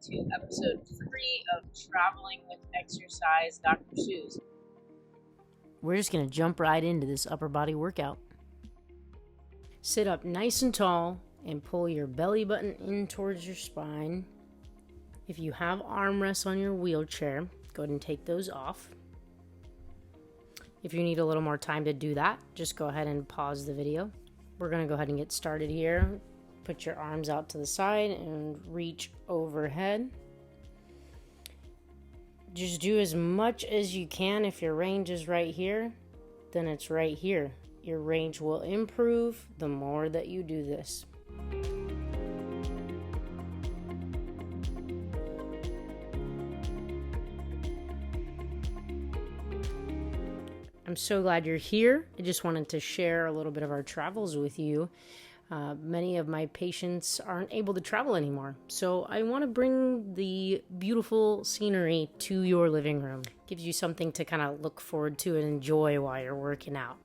to episode 3 of Traveling with Exercise Dr. Seuss. We're just going to jump right into this upper body workout. Sit up nice and tall and pull your belly button in towards your spine. If you have armrests on your wheelchair, go ahead and take those off. If you need a little more time to do that, just go ahead and pause the video. We're going to go ahead and get started here. Put your arms out to the side and reach overhead. Just do as much as you can. If your range is right here, then it's right here. Your range will improve the more that you do this. I'm so glad you're here. I just wanted to share a little bit of our travels with you. Many of my patients aren't able to travel anymore, so I want to bring the beautiful scenery to your living room. Gives you something to kind of look forward to and enjoy while you're working out.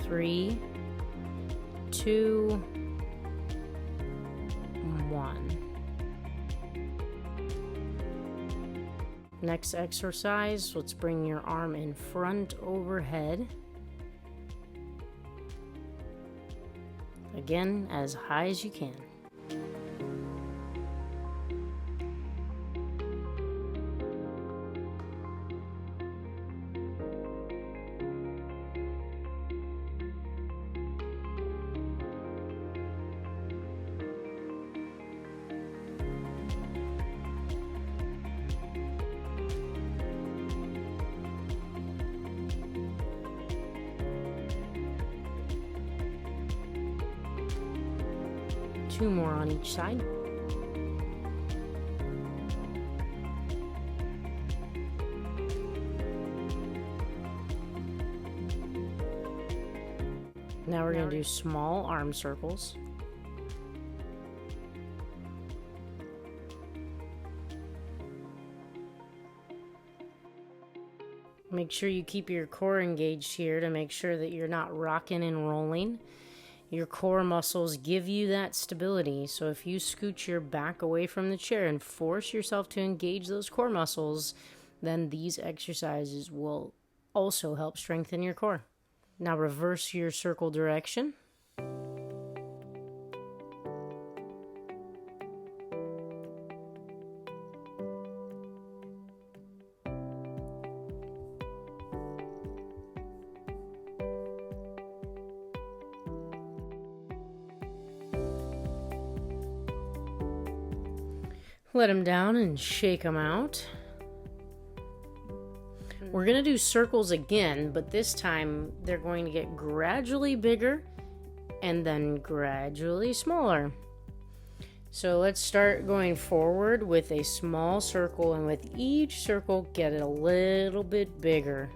Three, two, one. Next exercise, let's bring your arm in front overhead. Again, as high as you can. Two more on each side. Now we're going to do small arm circles. Make sure you keep your core engaged here to make sure that you're not rocking and rolling. Your core muscles give you that stability, so if you scoot your back away from the chair and force yourself to engage those core muscles, then these exercises will also help strengthen your core. Now reverse your circle direction. Let them down and shake them out. We're going to do circles again, but this time they're going to get gradually bigger and then gradually smaller. So let's start going forward with a small circle, and with each circle get it a little bit bigger.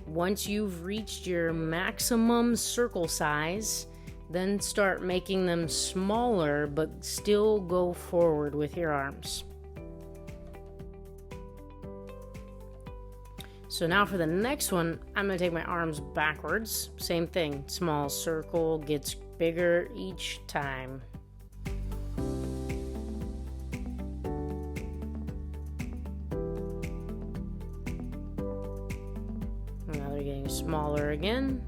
Once you've reached your maximum circle size, then start making them smaller, but still go forward with your arms. So now for the next one, I'm going to take my arms backwards. Same thing, small circle gets bigger each time. Now they're getting smaller again.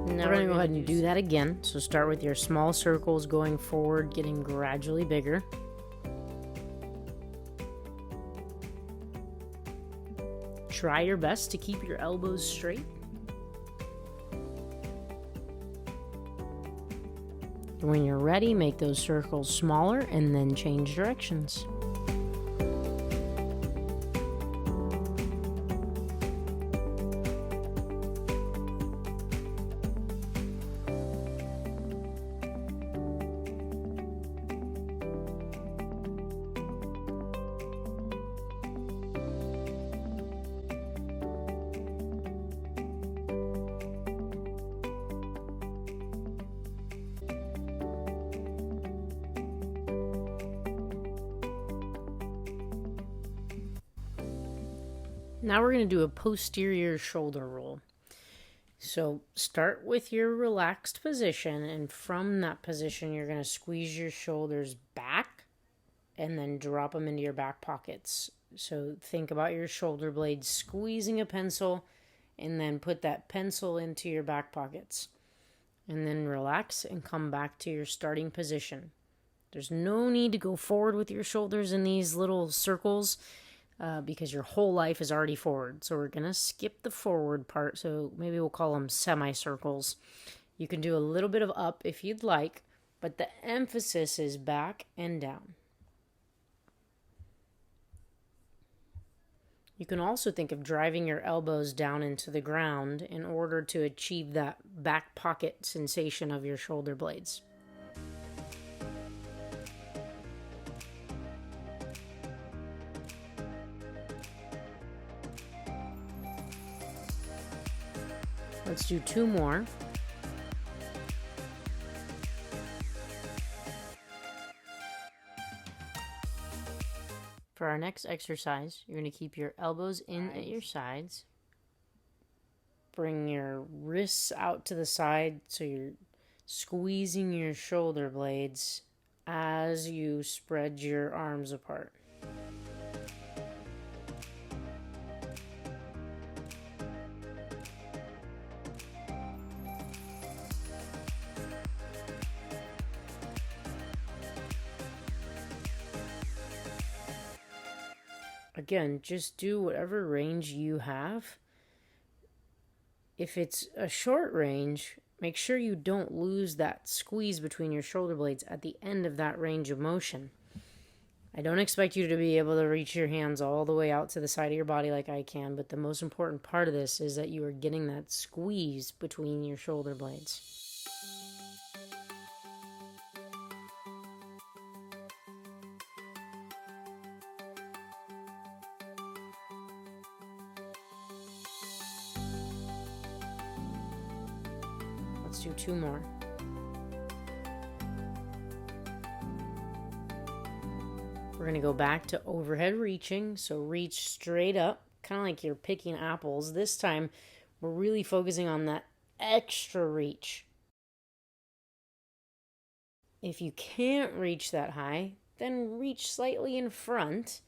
Now we're going to go ahead and do that again. So start with your small circles going forward, getting gradually bigger. Try your best to keep your elbows straight. When you're ready, make those circles smaller and then change directions. Now we're going to do a posterior shoulder roll. So start with your relaxed position, and from that position, you're going to squeeze your shoulders back and then drop them into your back pockets. So think about your shoulder blades squeezing a pencil, and then put that pencil into your back pockets. And then relax and come back to your starting position. There's no need to go forward with your shoulders in these little circles because your whole life is already forward. So we're going to skip the forward part. So maybe we'll call them semicircles. You can do a little bit of up if you'd like, but the emphasis is back and down. You can also think of driving your elbows down into the ground in order to achieve that back pocket sensation of your shoulder blades. Let's do 2 more. For our next exercise, you're going to keep your elbows in at your sides. Bring your wrists out to the side so you're squeezing your shoulder blades as you spread your arms apart. Again, just do whatever range you have. If it's a short range, make sure you don't lose that squeeze between your shoulder blades at the end of that range of motion. I don't expect you to be able to reach your hands all the way out to the side of your body like I can, but the most important part of this is that you are getting that squeeze between your shoulder blades. Let's do 2 more. We're going to go back to overhead reaching. So reach straight up, kind of like you're picking apples. This time, we're really focusing on that extra reach. If you can't reach that high, then reach slightly in front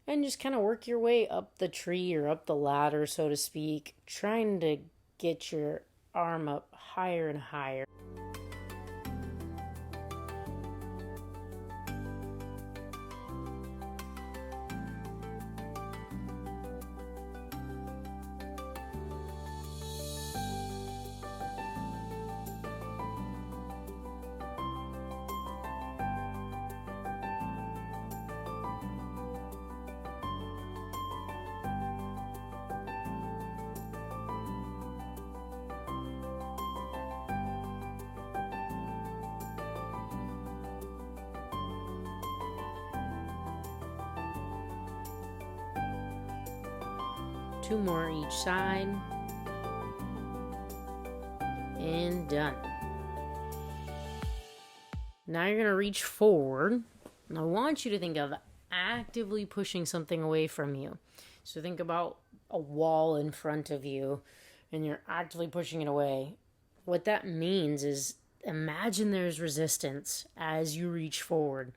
and just kind of work your way up the tree or up the ladder, so to speak, trying to get your arm up higher and higher. Two more each side. And done. Now you're going to reach forward. And I want you to think of actively pushing something away from you. So think about a wall in front of you and you're actively pushing it away. What that means is imagine there's resistance as you reach forward.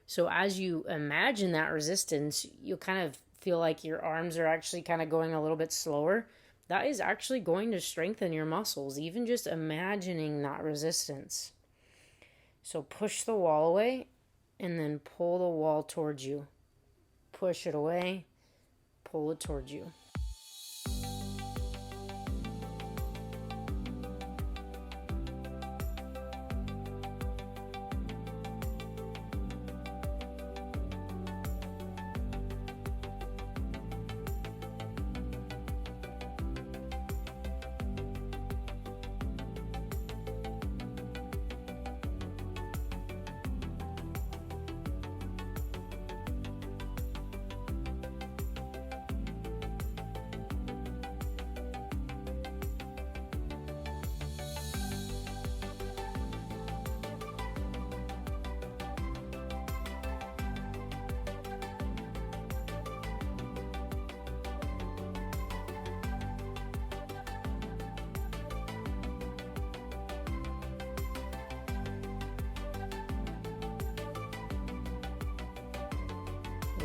So as you imagine that resistance, you'll kind of feel like your arms are actually kind of going a little bit slower. That is actually going to strengthen your muscles, even just imagining that resistance. So push the wall away and then pull the wall towards you. Push it away, pull it towards you.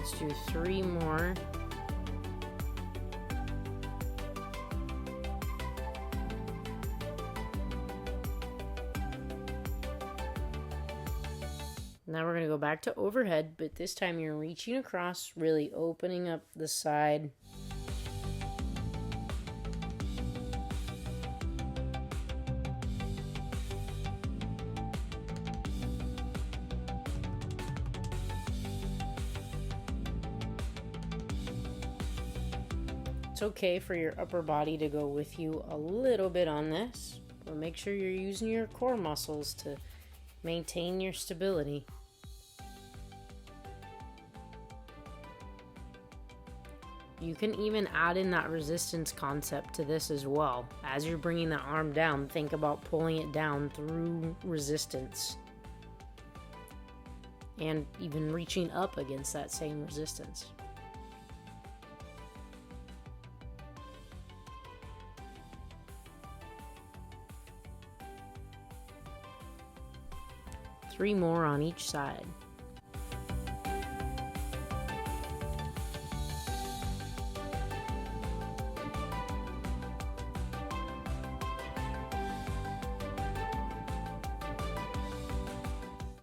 Let's do 3 more. Now we're going to go back to overhead, but this time you're reaching across, really opening up the side. It's okay for your upper body to go with you a little bit on this, but make sure you're using your core muscles to maintain your stability. You can even add in that resistance concept to this as well. As you're bringing the arm down, think about pulling it down through resistance. And even reaching up against that same resistance. Three more on each side.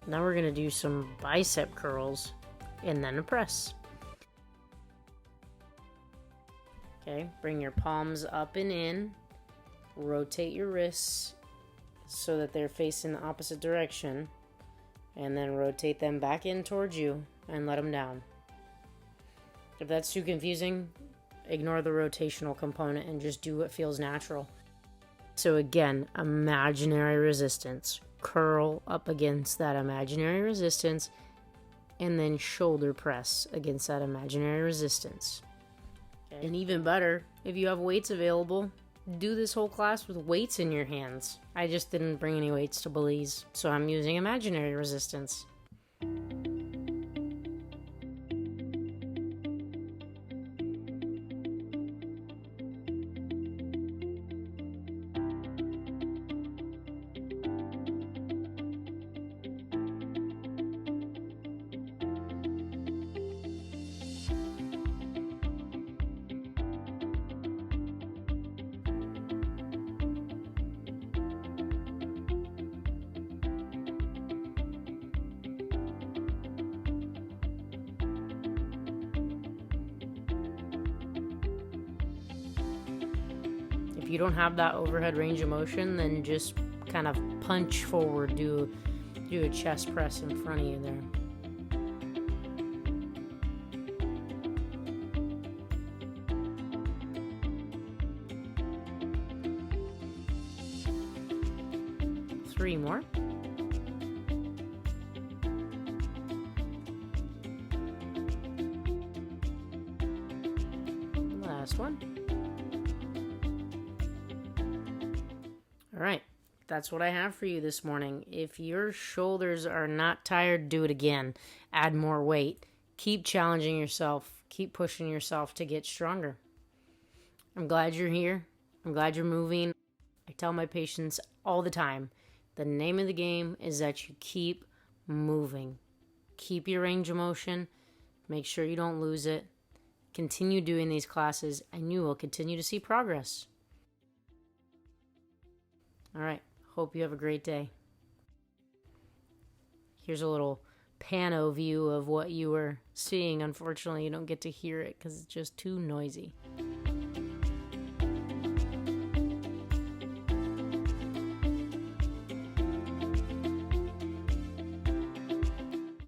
Now we're going to do some bicep curls and then a press. Okay, bring your palms up and in. Rotate your wrists so that they're facing the opposite direction. And then rotate them back in towards you and let them down. If that's too confusing, ignore the rotational component and just do what feels natural. So again, imaginary resistance. Curl up against that imaginary resistance and then shoulder press against that imaginary resistance. Okay. And even better, if you have weights available, do this whole class with weights in your hands. I just didn't bring any weights to Belize, so I'm using imaginary resistance. If you don't have that overhead range of motion, then just kind of punch forward, do a chest press in front of you there. Three more. Last one. All right, that's what I have for you this morning. If your shoulders are not tired, do it again. Add more weight. Keep challenging yourself. Keep pushing yourself to get stronger. I'm glad you're here. I'm glad you're moving. I tell my patients all the time, the name of the game is that you keep moving. Keep your range of motion. Make sure you don't lose it. Continue doing these classes, and you will continue to see progress. All right. Hope you have a great day. Here's a little pano view of what you were seeing. Unfortunately, you don't get to hear it because it's just too noisy.